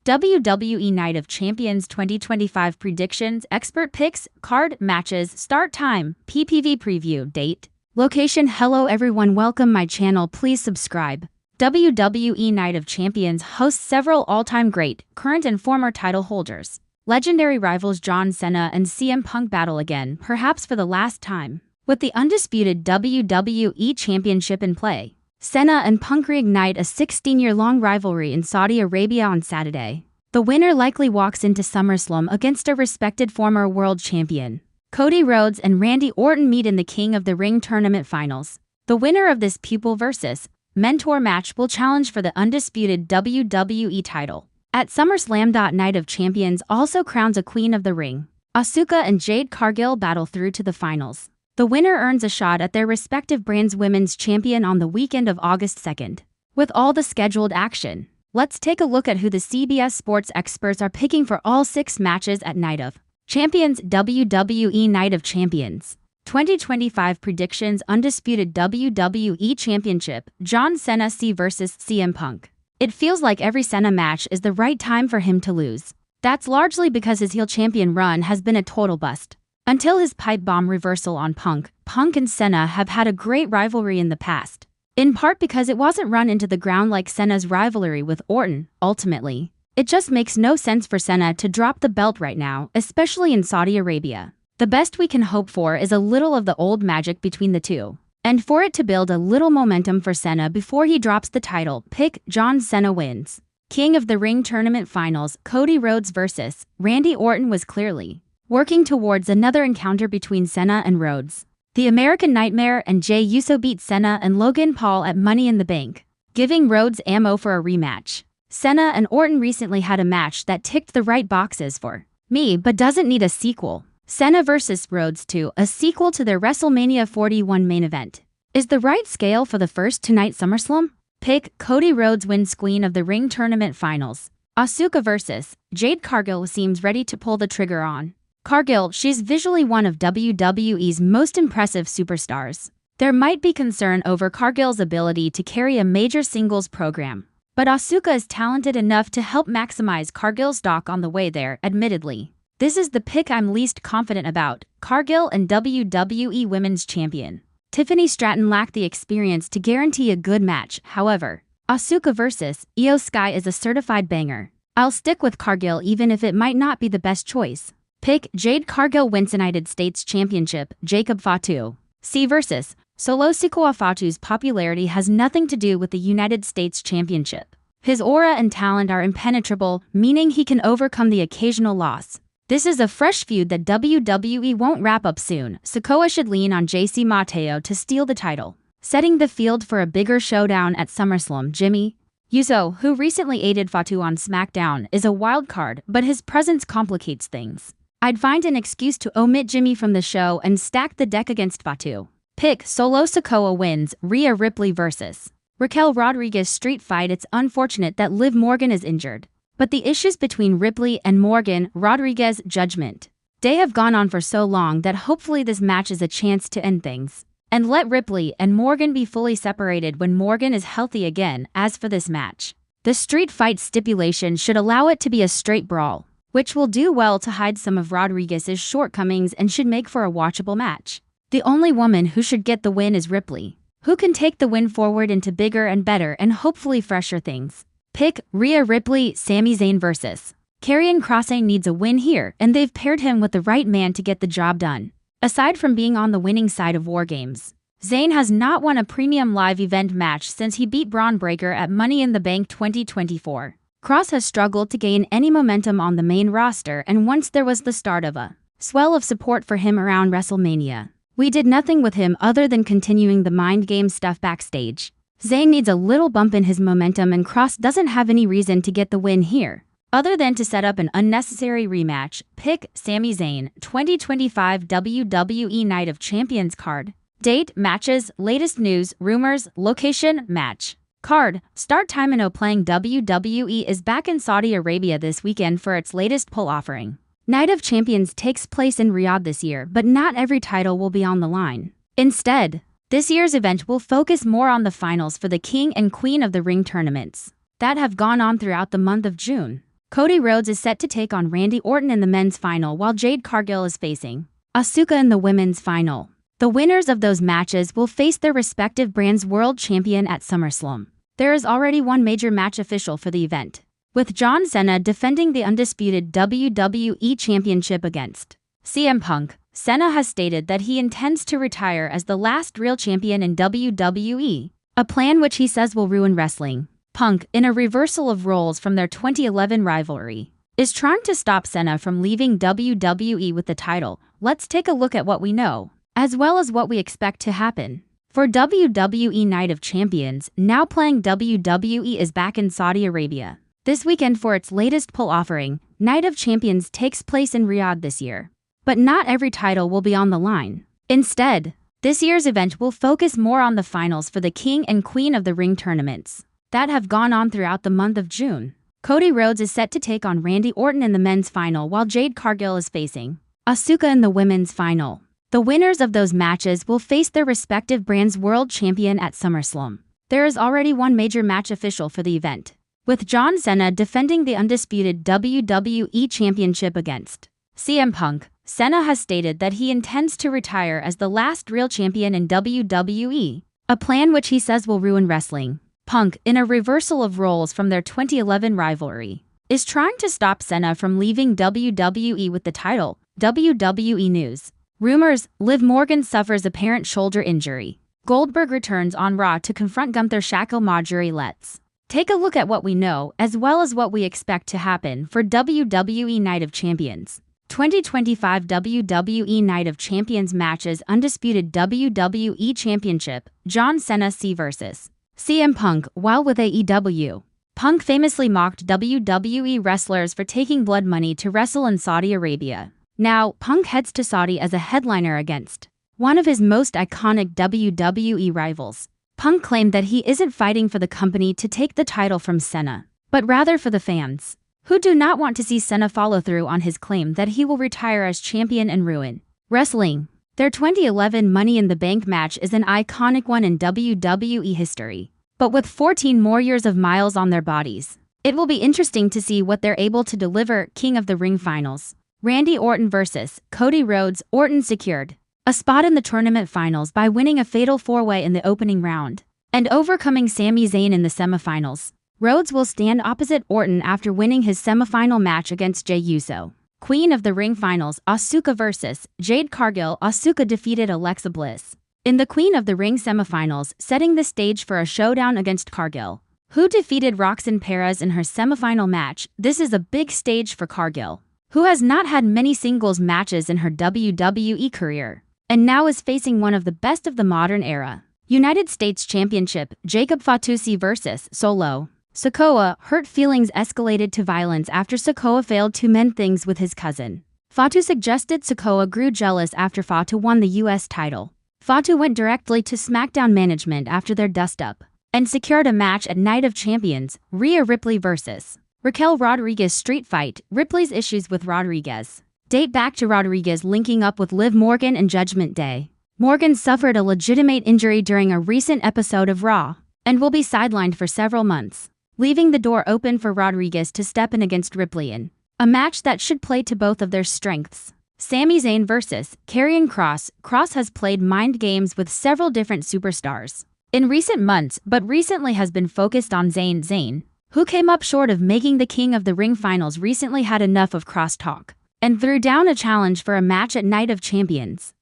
WWE Night of Champions 2025 predictions, expert picks, card, matches, start time, PPV preview, date, location. Hello everyone, welcome my channel, please subscribe. WWE Night of Champions hosts several all-time great, current and former title holders. Legendary rivals John Cena and CM Punk battle again, perhaps for the last time. With the undisputed WWE Championship in play, Cena and Punk reignite a 16-year-long rivalry in Saudi Arabia on Saturday. The winner likely walks into SummerSlam against a respected former world champion. Cody Rhodes and Randy Orton meet in the King of the Ring tournament finals. The winner of this pupil versus mentor match will challenge for the undisputed WWE title. At SummerSlam. Night of Champions also crowns a Queen of the Ring. Asuka and Jade Cargill battle through to the finals. The winner earns a shot at their respective brands' women's champion on the weekend of August 2nd. With all the scheduled action, let's take a look at who the CBS Sports experts are picking for all 6 matches at Night of Champions. WWE Night of Champions 2025 predictions. Undisputed WWE Championship, John Cena vs CM Punk. It feels like every Cena match is the right time for him to lose. That's largely because his heel champion run has been a total bust. Until his pipe bomb reversal on Punk and Cena have had a great rivalry in the past. In part because it wasn't run into the ground like Cena's rivalry with Orton. Ultimately, it just makes no sense for Cena to drop the belt right now, especially in Saudi Arabia. The best we can hope for is a little of the old magic between the two, and for it to build a little momentum for Cena before he drops the title. Pick John Cena wins. King of the Ring tournament finals, Cody Rhodes vs Randy Orton was clearly working towards another encounter between Cena and Rhodes. The American Nightmare and Jey Uso beat Cena and Logan Paul at Money in the Bank, giving Rhodes ammo for a rematch. Cena and Orton recently had a match that ticked the right boxes for me but doesn't need a sequel. Cena vs Rhodes 2, a sequel to their WrestleMania 41 main event, is the right scale for the first tonight SummerSlam. Pick Cody Rhodes wins Queen of the Ring tournament finals. Asuka vs Jade Cargill seems ready to pull the trigger on Cargill. She's visually one of WWE's most impressive superstars. There might be concern over Cargill's ability to carry a major singles program, but Asuka is talented enough to help maximize Cargill's stock on the way there. Admittedly, this is the pick I'm least confident about. Cargill and WWE Women's Champion Tiffany Stratton lack the experience to guarantee a good match. However, Asuka vs Io Sky is a certified banger. I'll stick with Cargill even if it might not be the best choice. Pick Jade Cargill wins United States Championship. Jacob Fatu vs Solo Sikoa. Fatu's popularity has nothing to do with the United States Championship. His aura and talent are impenetrable, meaning he can overcome the occasional loss. This is a fresh feud that WWE won't wrap up soon. Sikoa should lean on JC Mateo to steal the title, setting the field for a bigger showdown at SummerSlam. Jimmy Uso, who recently aided Fatu on SmackDown, is a wild card, but his presence complicates things. I'd find an excuse to omit Jimmy from the show and stack the deck against Fatu. Pick Solo Sikoa wins. Rhea Ripley vs Raquel Rodriguez street fight. It's unfortunate that Liv Morgan is injured, but the issues between Ripley and Morgan Rodriguez Judgment Day have gone on for so long that hopefully this match is a chance to end things and let Ripley and Morgan be fully separated when Morgan is healthy again. As for this match, the street fight stipulation should allow it to be a straight brawl, which will do well to hide some of Rodriguez's shortcomings and should make for a watchable match. The only woman who should get the win is Ripley, who can take the win forward into bigger and better and hopefully fresher things. Pick Rhea Ripley. Sami Zayn vs Karrion Kross needs a win here, and they've paired him with the right man to get the job done. Aside from being on the winning side of War Games, Zayn has not won a premium live event match since he beat Braun Breaker at Money in the Bank 2024. Kross has struggled to gain any momentum on the main roster, and once there was the start of a swell of support for him around WrestleMania, we did nothing with him other than continuing the mind game stuff backstage. Zayn needs a little bump in his momentum, and Kross doesn't have any reason to get the win here, other than to set up an unnecessary rematch. Pick Sami Zayn. 2025 WWE Night of Champions card. Date, matches, latest news, rumors, location, match. Card, start time. Playing WWE is back in Saudi Arabia this weekend for its latest pull offering. Night of Champions takes place in Riyadh this year, but not every title will be on the line. Instead, this year's event will focus more on the finals for the King and Queen of the Ring tournaments that have gone on throughout the month of June. Cody Rhodes is set to take on Randy Orton in the men's final while Jade Cargill is facing Asuka in the women's final. The winners of those matches will face their respective brands' world champion at SummerSlam. There is already one major match official for the event, with John Cena defending the undisputed WWE Championship against CM Punk. Cena has stated that he intends to retire as the last real champion in WWE, a plan which he says will ruin wrestling. Punk, in a reversal of roles from their 2011 rivalry, is trying to stop Cena from leaving WWE with the title. Let's take a look at what we know, as well as what we expect to happen. For WWE Night of Champions, now playing WWE is back in Saudi Arabia this weekend for its latest pull offering. Night of Champions takes place in Riyadh this year. But not every title will be on the line. Instead, this year's event will focus more on the finals for the King and Queen of the Ring tournaments that have gone on throughout the month of June. Cody Rhodes is set to take on Randy Orton in the men's final while Jade Cargill is facing Asuka in the women's final. The winners of those matches will face their respective brands' world champion at SummerSlam. There is already one major match official for the event, with John Cena defending the undisputed WWE Championship against CM Punk. Cena has stated that he intends to retire as the last real champion in WWE, a plan which he says will ruin wrestling. Punk, in a reversal of roles from their 2011 rivalry, is trying to stop Cena from leaving WWE with the title. WWE News. Rumors: Liv Morgan suffers apparent shoulder injury. Goldberg returns on Raw to confront Gunther Shackle Marjorie. Let's take a look at what we know, as well as what we expect to happen for WWE Night of Champions. 2025 WWE Night of Champions matches: Undisputed WWE Championship, John Cena vs. CM Punk. While with AEW, Punk famously mocked WWE wrestlers for taking blood money to wrestle in Saudi Arabia. Now, Punk heads to Saudi as a headliner against one of his most iconic WWE rivals. Punk claimed that he isn't fighting for the company to take the title from Cena, but rather for the fans, who do not want to see Cena follow through on his claim that he will retire as champion and ruin wrestling. Their 2011 Money in the Bank match is an iconic one in WWE history, but with 14 more years of miles on their bodies, it will be interesting to see what they're able to deliver. King of the Ring finals. Randy Orton vs. Cody Rhodes. Orton secured a spot in the tournament finals by winning a fatal four-way in the opening round and overcoming Sami Zayn in the semifinals. Rhodes will stand opposite Orton after winning his semifinal match against Jey Uso. Queen of the Ring finals. Asuka vs. Jade Cargill. Asuka defeated Alexa Bliss in the Queen of the Ring semifinals, setting the stage for a showdown against Cargill, who defeated Roxanne Perez in her semifinal match. This is a big stage for Cargill, who has not had many singles matches in her WWE career, and now is facing one of the best of the modern era. United States Championship. Jacob Fatoussi vs. Solo Sikoa. Hurt feelings escalated to violence after Sikoa failed to mend things with his cousin. Fatu suggested Sikoa grew jealous after Fatu won the US title. Fatu went directly to SmackDown management after their dust-up and secured a match at Night of Champions. Rhea Ripley vs. Raquel Rodriguez street fight. Ripley's issues with Rodriguez date back to Rodriguez linking up with Liv Morgan and Judgment Day. Morgan suffered a legitimate injury during a recent episode of Raw and will be sidelined for several months, leaving the door open for Rodriguez to step in against Ripley in a match that should play to both of their strengths. Sami Zayn vs. Karrion Kross. Kross has played mind games with several different superstars in recent months, but recently has been focused on Zayn. Zayn, who came up short of making the King of the Ring finals, recently had enough of Kross talk and threw down a challenge for a match at Night of Champions.